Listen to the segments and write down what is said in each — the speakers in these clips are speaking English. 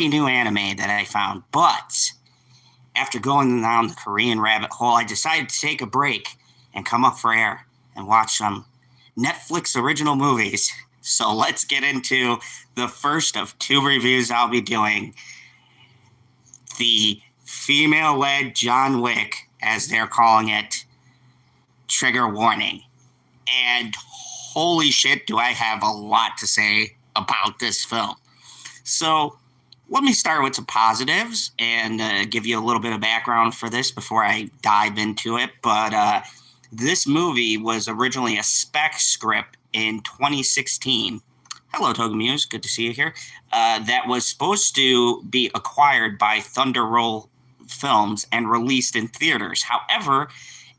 new anime that I found, but after going down the Korean rabbit hole, I decided to take a break and come up for air and watch some Netflix original movies. So let's get into the first of two reviews I'll be doing. The female-led John Wick, as they're calling it, trigger warning. And holy shit, do I have a lot to say about this film. So let me start with some positives and give you a little bit of background for this before I dive into it. But this movie was originally a spec script in 2016. Hello, Toga Muse. Good to see you here. That was supposed to be acquired by Thunder Roll Films and released in theaters. However,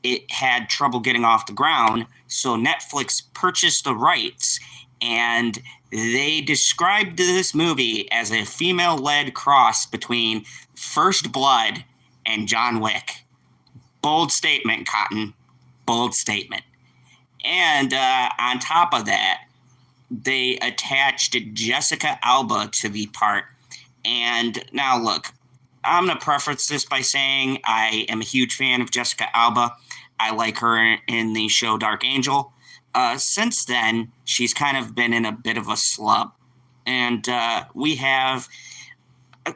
it had trouble getting off the ground, so Netflix purchased the rights, and they described this movie as a female-led cross between First Blood and John Wick. Bold statement, Cotton. Bold statement. And on top of that, they attached Jessica Alba to the part. And now look, I'm going to preface this by saying I am a huge fan of Jessica Alba. I like her in the show Dark Angel. Since then, she's kind of been in a bit of a slump. And we have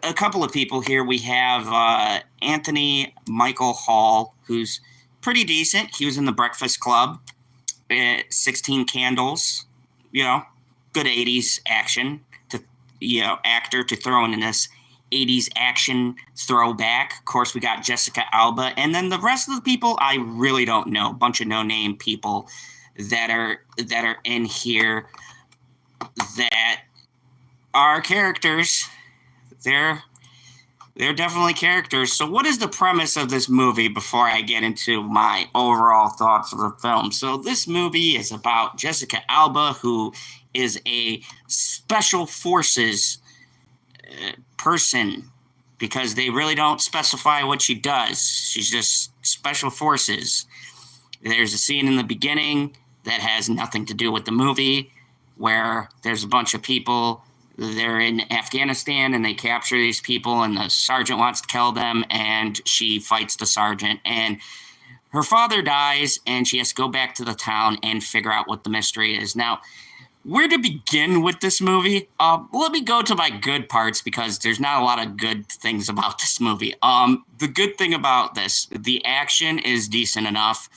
a couple of people here. We have Anthony Michael Hall, who's pretty decent. He was in The Breakfast Club, 16 Candles, good 80s action, actor to throw in this 80s action throwback. Of course, we got Jessica Alba. And then the rest of the people, I really don't know. A bunch of no-name people that are in here that are characters. They're definitely characters. So what is the premise of this movie before I get into my overall thoughts of the film? So this movie is about Jessica Alba, who is a special forces person, because they really don't specify what she does. She's just special forces. There's a scene in the beginning that has nothing to do with the movie where there's a bunch of people. They're in Afghanistan and they capture these people, and the sergeant wants to kill them, and she fights the sergeant, and her father dies, and she has to go back to the town and figure out what the mystery is. Now, where to begin with this movie? Let me go to my good parts, because there's not a lot of good things about this movie. The good thing about this, the action is decent enough.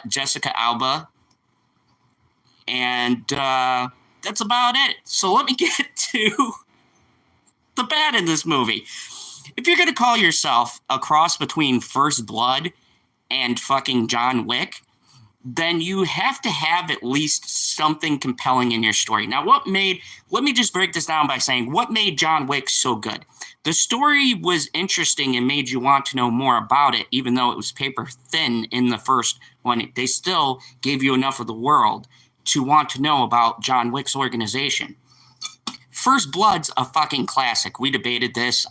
Jessica Alba, and that's about it. So let me get to the bad in this movie. If you're going to call yourself a cross between First Blood and fucking John Wick, then you have to have at least something compelling in your story. Now, let me just break this down by saying what made John Wick so good. The story was interesting and made you want to know more about it, even though it was paper thin in the first one. They still gave you enough of the world to want to know about John Wick's organization. First Blood's a fucking classic. We debated this,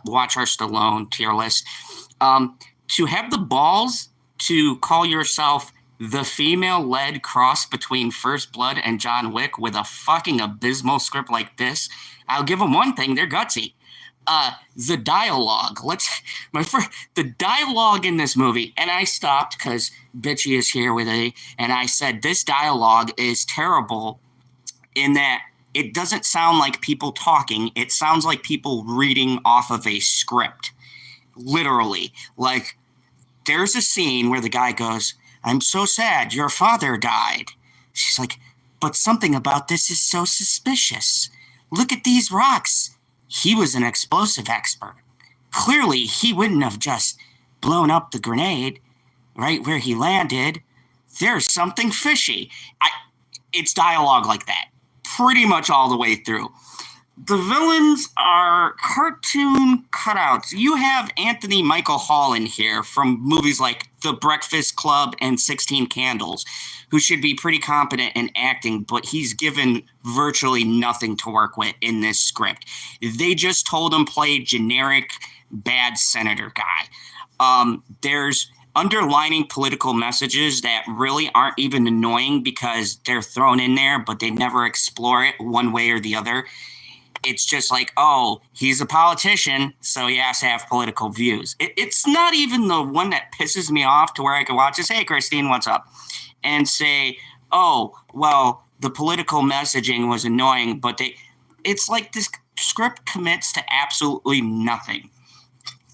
watch our Stallone tier list. To have the balls to call yourself the female-led cross between First Blood and John Wick with a fucking abysmal script like this, I'll give them one thing: they're gutsy. The dialogue. The dialogue in this movie, and I stopped because Bitchy is here with me, and I said this dialogue is terrible in that it doesn't sound like people talking. It sounds like people reading off of a script. Literally. Like, there's a scene where the guy goes, "I'm so sad your father died." She's like, "But something about this is so suspicious. Look at these rocks. He was an explosive expert. Clearly, he wouldn't have just blown up the grenade right where he landed. There's something fishy." It's dialogue like that, pretty much all the way through. The villains are cartoon cutouts. You have Anthony Michael Hall in here from movies like The Breakfast Club and 16 Candles, who should be pretty competent in acting, but he's given virtually nothing to work with in this script. They just told him play generic bad senator guy. There's underlining political messages that really aren't even annoying because they're thrown in there, but they never explore it one way or the other. It's just like, oh, he's a politician, so he has to have political views. It's not even the one that pisses me off to where I can watch this, hey, Christine, what's up? And say, oh, well, the political messaging was annoying, but it's like this script commits to absolutely nothing.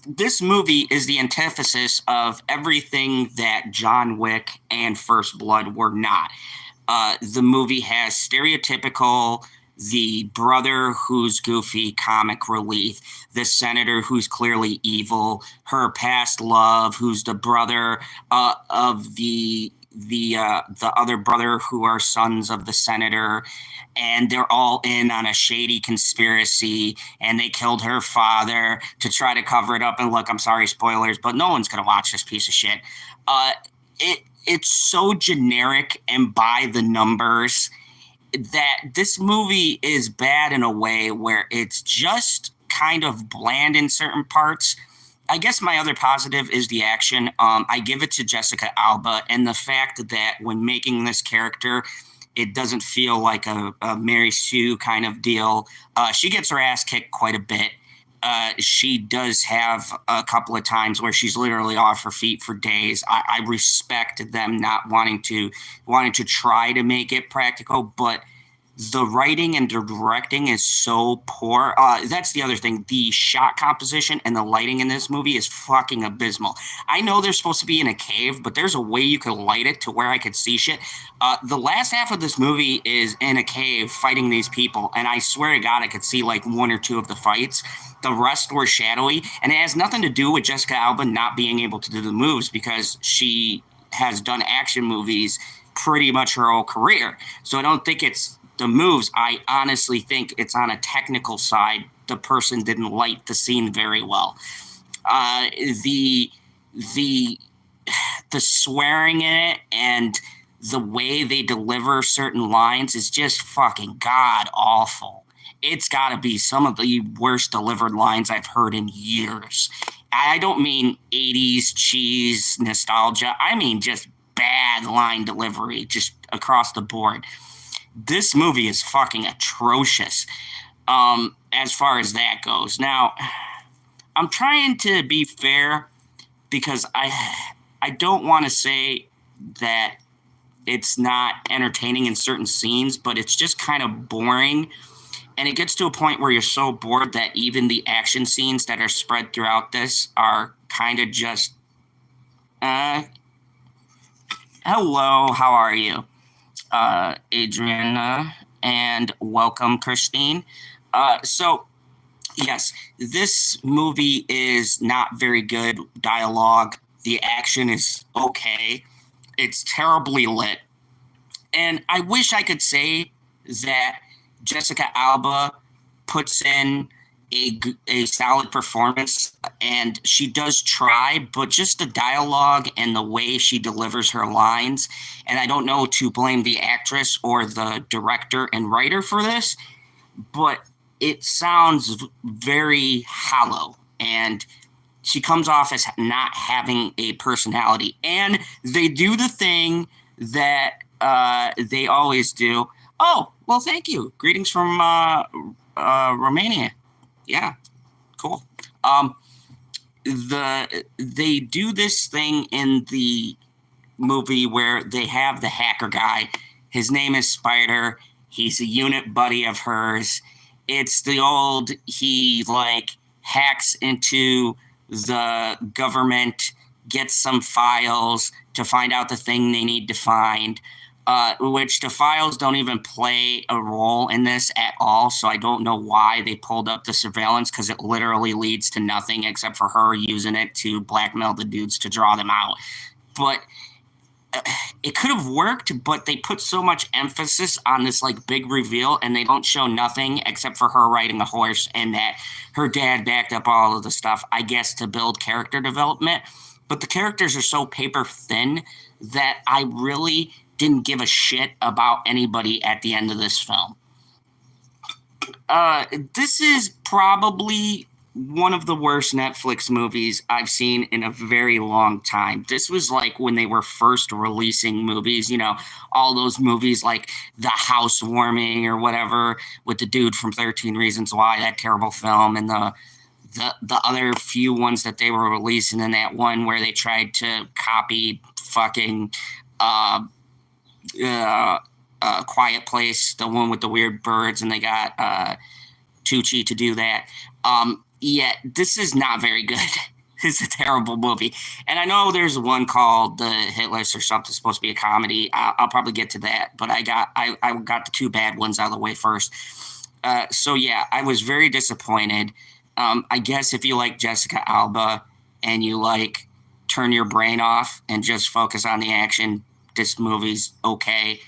This movie is the antithesis of everything that John Wick and First Blood were not. The movie has stereotypical, the brother who's goofy, comic relief, the senator who's clearly evil, her past love, who's the brother of the other brother who are sons of the senator, and they're all in on a shady conspiracy, and they killed her father to try to cover it up. And look, I'm sorry, spoilers, but no one's gonna watch this piece of shit. It's so generic and by the numbers that this movie is bad in a way where it's just kind of bland in certain parts. I guess my other positive is the action. I give it to Jessica Alba, and the fact that when making this character, it doesn't feel like a Mary Sue kind of deal. She gets her ass kicked quite a bit. She does have a couple of times where she's literally off her feet for days. I respect them not wanting to try to make it practical, but the writing and the directing is so poor. That's the other thing. The shot composition and the lighting in this movie is fucking abysmal. I know they're supposed to be in a cave, but there's a way you could light it to where I could see shit. The last half of this movie is in a cave fighting these people, and I swear to God I could see like one or two of the fights. The rest were shadowy, and it has nothing to do with Jessica Alba not being able to do the moves because she has done action movies pretty much her whole career. So I don't think it's the moves. I honestly think it's on a technical side. The person didn't light the scene very well. The swearing in it and the way they deliver certain lines is just fucking god awful. It's got to be some of the worst delivered lines I've heard in years. I don't mean 80s cheese nostalgia. I mean just bad line delivery just across the board. This movie is fucking atrocious as far as that goes. Now, I'm trying to be fair because I don't want to say that it's not entertaining in certain scenes, but it's just kind of boring. And it gets to a point where you're so bored that even the action scenes that are spread throughout this are kind of just, hello, how are you? Adriana, and welcome, Christine. So, yes, this movie is not very good dialogue. The action is okay. It's terribly lit. And I wish I could say that Jessica Alba puts in a solid performance, and she does try, but just the dialogue and the way she delivers her lines, and I don't know to blame the actress or the director and writer for this, but it sounds very hollow, and she comes off as not having a personality. And they do the thing that they always do. Oh, well, thank you. Greetings from Romania. Yeah, cool. They do this thing in the movie where they have the hacker guy. His name is Spider. He's a unit buddy of hers. It's the old, he like hacks into the government, gets some files to find out the thing they need to find. Which the files don't even play a role in this at all, so I don't know why they pulled up the surveillance, because it literally leads to nothing except for her using it to blackmail the dudes to draw them out. But it could have worked, but they put so much emphasis on this like big reveal, and they don't show nothing except for her riding a horse and that her dad backed up all of the stuff, I guess, to build character development. But the characters are so paper thin that I really didn't give a shit about anybody at the end of this film. This is probably one of the worst Netflix movies I've seen in a very long time. This was like when they were first releasing movies, all those movies like The Housewarming or whatever with the dude from 13 Reasons Why, that terrible film, and the other few ones that they were releasing, and that one where they tried to copy fucking Quiet Place, the one with the weird birds, and they got Tucci to do that. Yeah, this is not very good. It's a terrible movie. And I know there's one called The Hit List or something, supposed to be a comedy. I'll probably get to that, but I got the two bad ones out of the way first. So yeah, I was very disappointed. I guess if you like Jessica Alba and you like turn your brain off and just focus on the action, this movie's okay.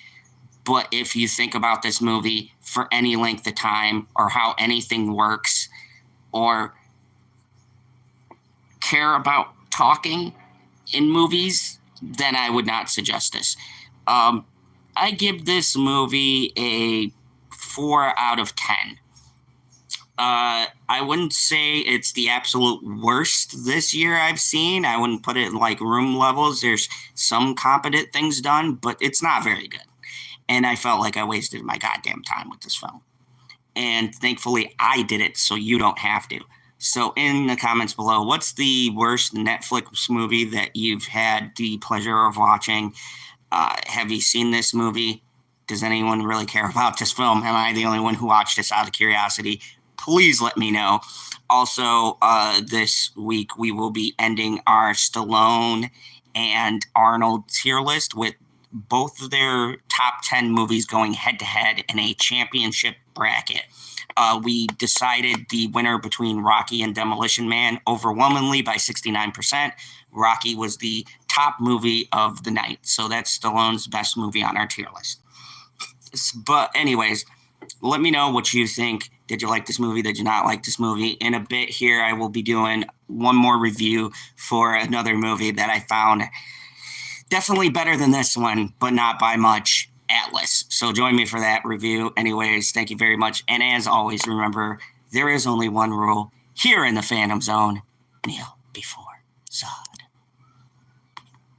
But if you think about this movie for any length of time or how anything works or care about talking in movies, then I would not suggest this. I give this movie a 4 out of 10. I wouldn't say it's the absolute worst this year I've seen. I wouldn't put it in like room levels. There's some competent things done, but it's not very good. And I felt like I wasted my goddamn time with this film. And thankfully I did it so you don't have to. So in the comments below, what's the worst Netflix movie that you've had the pleasure of watching? Have you seen this movie? Does anyone really care about this film? Am I the only one who watched this out of curiosity? Please let me know. Also, this week we will be ending our Stallone and Arnold tier list with both of their top 10 movies going head-to-head in a championship bracket. We decided the winner between Rocky and Demolition Man overwhelmingly by 69%. Rocky was the top movie of the night, so that's Stallone's best movie on our tier list. But anyways, let me know what you think. Did you like this movie? Did you not like this movie? In a bit here, I will be doing one more review for another movie that I found definitely better than this one, but not by much. Atlas. So join me for that review. Anyways, thank you very much. And as always, remember, there is only one rule here in the Fandom Zone. Kneel before Zod.